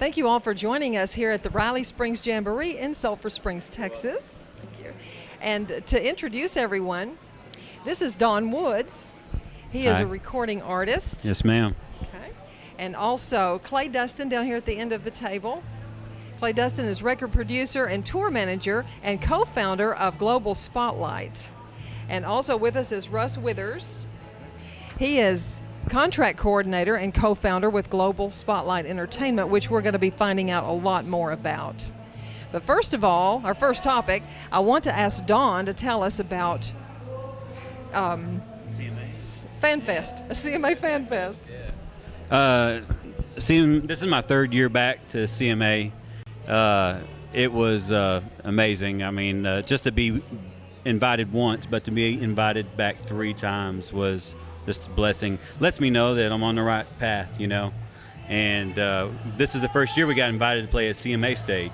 Thank you all for joining us here at the Reilly Springs Jamboree in Sulphur Springs, Texas. Thank you. And to introduce everyone, this is Don Woods. He is Hi. a recording artist. Yes, ma'am. Okay. And also Clay Dustin down here at the end of the table. Clay Dustin is record producer and tour manager and co-founder of Global Spotlight. And also with us is Rus Withers. He is contract coordinator and co-founder with Global Spotlight Entertainment, which we're going to be finding out a lot more about. But first of all, our first topic, I want to ask Dawn to tell us about CMA. Fan Fest, a CMA Fan Fest. This is my third year back to CMA. It was amazing. I mean, just to be invited once, but to be invited back 3 times was just a blessing. Lets me know that I'm on the right path, you know. And this is the first year we got invited to play a CMA stage,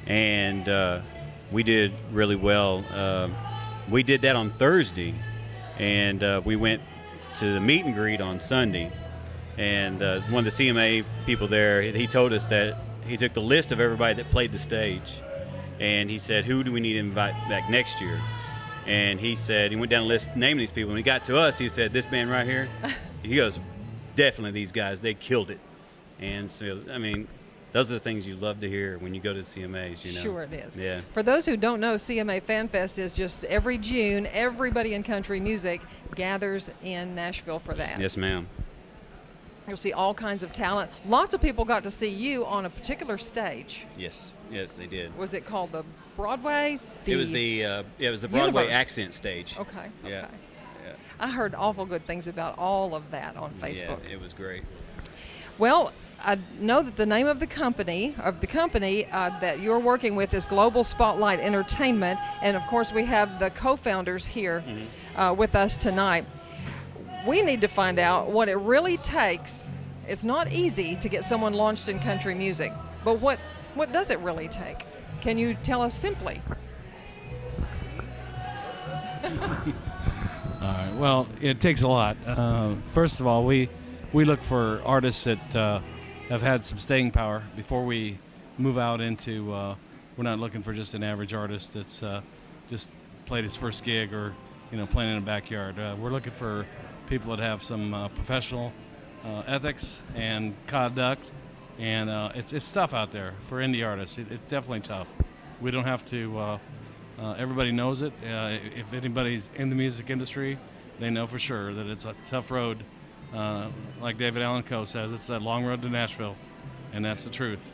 and we did really well. We did that on Thursday, and we went to the meet and greet on Sunday. And one of the CMA people there, he told us that he took the list of everybody that played the stage, and he said, who do we need to invite back next year? And he said, he went down the list naming these people. When he got to us, he said, this band right here, he goes, definitely these guys, they killed it. And so, I mean, those are the things you love to hear when you go to the CMAs, you know. Sure it is. Yeah. For those who don't know, CMA Fan Fest is just every June, everybody in country music gathers in Nashville for that. Yes, ma'am. You'll see all kinds of talent. Lots of people got to see you on a particular stage. Yes, yeah, they did. Was it called the Broadway? It was the Broadway Universe. accent stage. Okay. Yeah. I heard awful good things about all of that on Facebook. Yeah, it was great. Well, I know that the name of the company that you're working with is Global Spotlight Entertainment, and of course we have the co-founders here with us tonight. We need to find out what it really takes. It's not easy to get someone launched in country music, but what does it really take? Can you tell us simply? All right. Well, it takes a lot. First of all, we look for artists that have had some staying power before we move out into. We're not looking for just an average artist that's just played his first gig or playing in a backyard. We're looking for people that have some professional ethics and conduct, and it's tough out there for indie artists. It's definitely tough. We don't have to. Everybody knows it. If anybody's in the music industry, they know for sure that it's a tough road. Like David Allan Coe says, it's a long road to Nashville, and that's the truth.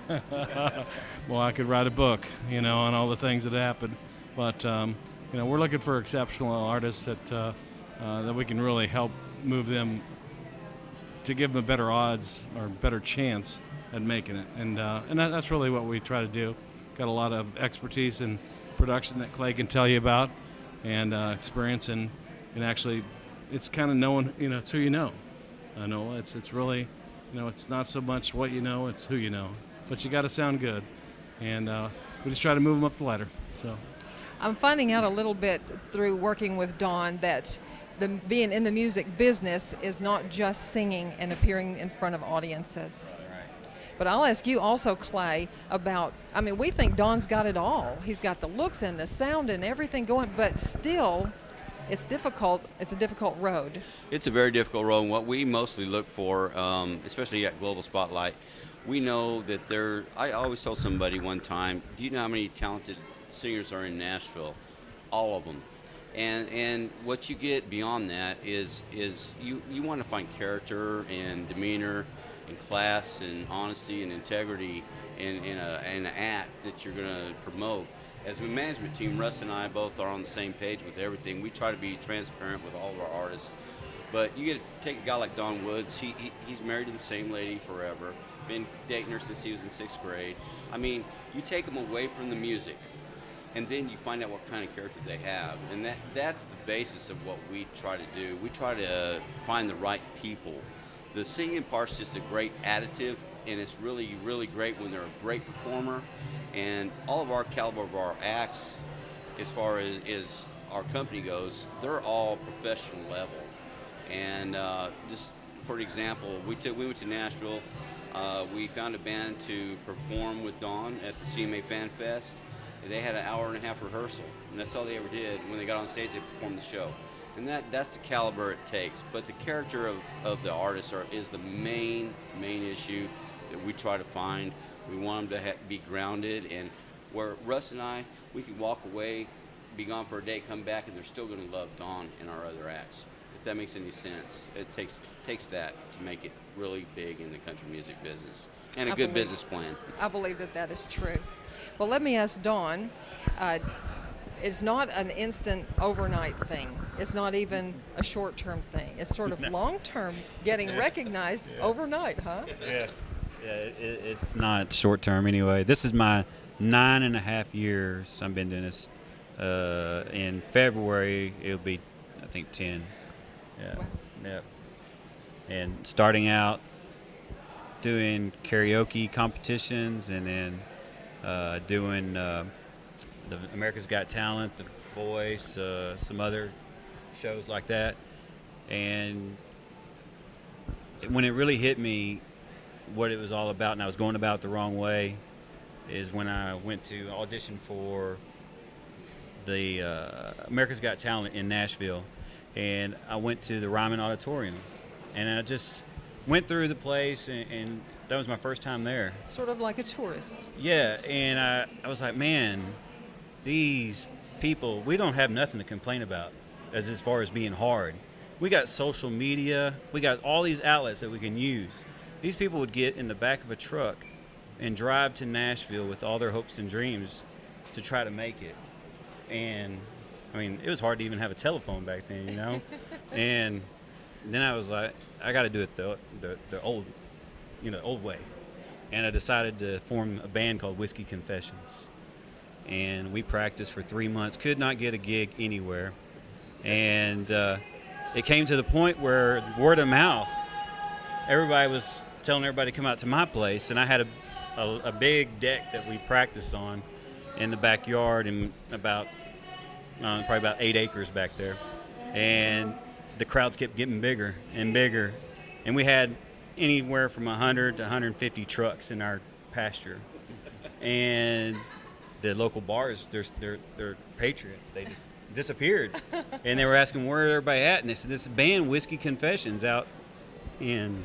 Well, I could write a book, on all the things that happen, but we're looking for exceptional artists that we can really help move them to give them better odds or better chance at making it, and that's really what we try to do. Got a lot of expertise in production that Clay can tell you about, and experience and actually, it's kind of knowing it's who you know. I know it's really it's not so much what you know, it's who you know. But you got to sound good, and we just try to move them up the ladder. So I'm finding out a little bit through working with Dawn that being in the music business is not just singing and appearing in front of audiences. But I'll ask you also, Clay, about, we think Dawn's got it all. He's got the looks and the sound and everything going, but still, it's difficult. It's a difficult road. It's a very difficult road, and what we mostly look for, especially at Global Spotlight, we know that I always told somebody one time, do you know how many talented singers are in Nashville? All of them. And what you get beyond that is you want to find character and demeanor and class and honesty and integrity in an act that you're going to promote. As a management team, Russ and I both are on the same page with everything. We try to be transparent with all of our artists. But you get to take a guy like Don Woods. He's married to the same lady forever. Been dating her since he was in 6th grade. You take him away from the music, and then you find out what kind of character they have. And that's the basis of what we try to do. We try to find the right people. The singing part's just a great additive, and it's really, really great when they're a great performer. And all of our caliber of our acts, as far as our company goes, they're all professional level. And just for example, we went to Nashville. We found a band to perform with Dawn at the CMA Fan Fest. They had an hour and a half rehearsal, and that's all they ever did. When they got on stage, they performed the show. And that's the caliber it takes. But the character of the artist is the main issue that we try to find. We want them to be grounded, and where Russ and I, we can walk away, be gone for a day, come back, and they're still going to love Dawn and our other acts. If that makes any sense. It takes that to make it really big in the country music business, and a good business plan. I believe that is true. Well, let me ask Dawn. It's not an instant overnight thing. It's not even a short-term thing. It's sort of long-term, getting recognized overnight, huh? Yeah. Yeah, it's not short-term anyway. This is my 9.5 years I've been doing this. In February, it'll be, I think, 10. Yeah. Wow. Yeah. And starting out doing karaoke competitions, and then doing the America's Got Talent, The Voice, some other shows like that. And when it really hit me what it was all about, and I was going about it the wrong way, is when I went to audition for the America's Got Talent in Nashville. And I went to the Ryman Auditorium, and I just went through the place, and that was my first time there. Sort of like a tourist. Yeah, and I was like, man, these people, we don't have nothing to complain about as far as being hard. We got social media. We got all these outlets that we can use. These people would get in the back of a truck and drive to Nashville with all their hopes and dreams to try to make it. And, I mean, it was hard to even have a telephone back then, you know? And then I was like, I got to do it the old, old way. And I decided to form a band called Whiskey Confessions. And we practiced for 3 months, could not get a gig anywhere. And it came to the point where word of mouth, everybody was telling everybody to come out to my place, and I had a big deck that we practiced on in the backyard, and probably about 8 acres back there. And the crowds kept getting bigger and bigger, and we had anywhere from 100 to 150 trucks in our pasture. And the local bars, they're patriots. They just disappeared. And they were asking where everybody at, and they said, this band Whiskey Confessions out in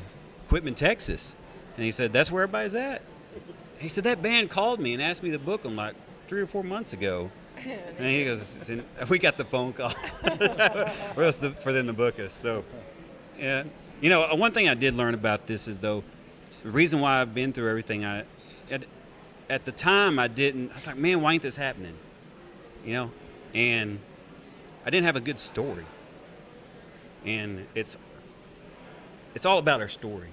Quitman, Texas. And he said, that's where everybody's at. He said, that band called me and asked me to book them like 3 or 4 months ago. And he goes, we got the phone call for them to book us. So, yeah, one thing I did learn about this is, though, the reason why I've been through everything, at the time I was like, man, why ain't this happening? And I didn't have a good story. And it's all about our story.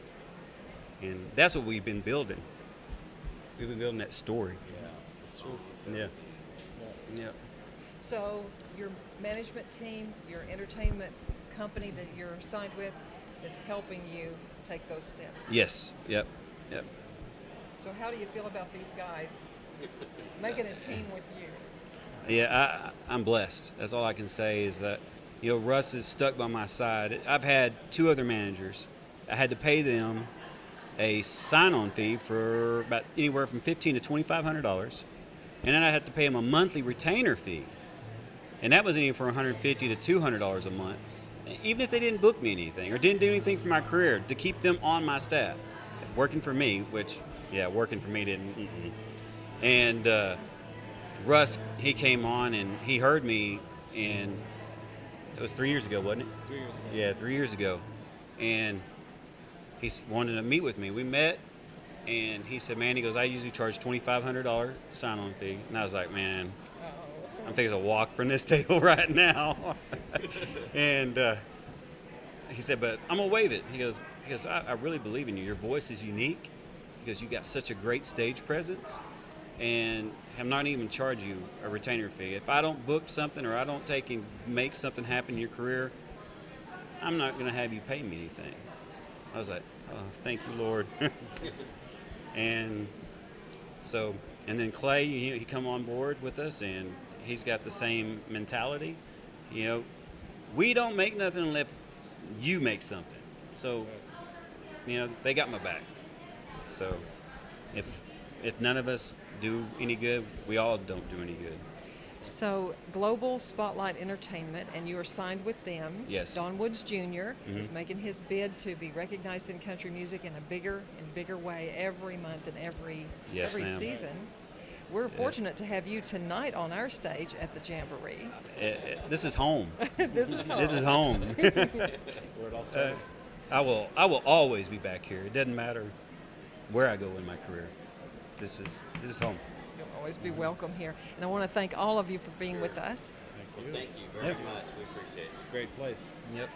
And that's what we've been building. We've been building that story. Yeah. Yeah. So your management team, your entertainment company that you're signed with is helping you take those steps. Yes. Yep. So how do you feel about these guys making a team with you? Yeah, I'm blessed. That's all I can say is that, Russ is stuck by my side. I've had 2 other managers. I had to pay them a sign-on fee for about anywhere from $1,500 to $2,500. And then I had to pay them a monthly retainer fee. And that was anywhere from $150 to $200 a month. Even if they didn't book me anything or didn't do anything for my career, to keep them on my staff. Working for me, working for me didn't. And Russ, he came on and he heard me, and it was 3 years ago, wasn't it? 3 years ago. Yeah, 3 years ago. And he wanted to meet with me. We met, and he said, man, he goes, I usually charge $2,500 sign-on fee. And I was like, man, I'm taking a walk from this table right now. And he said, but I'm going to waive it. He goes, I really believe in you. Your voice is unique because you got such a great stage presence. And I'm not even charge you a retainer fee. If I don't book something or I don't take and make something happen in your career, I'm not going to have you pay me anything. I was like, oh, thank you, Lord. And then Clay, he come on board with us, and he's got the same mentality. We don't make nothing unless you make something. So, they got my back. So if none of us do any good, we all don't do any good. So, Global Spotlight Entertainment, and you are signed with them. Yes. Don Woods Jr. Mm-hmm. is making his bid to be recognized in country music in a bigger and bigger way every month and every Yes, ma'am. season. We're fortunate to have you tonight on our stage at the Jamboree. This is home. This is home. This is home. I will always be back here. It doesn't matter where I go in my career. This is home. You'll always be welcome here. And I want to thank all of you for being with us. Thank you very much. We appreciate it. It's a great place. Yep.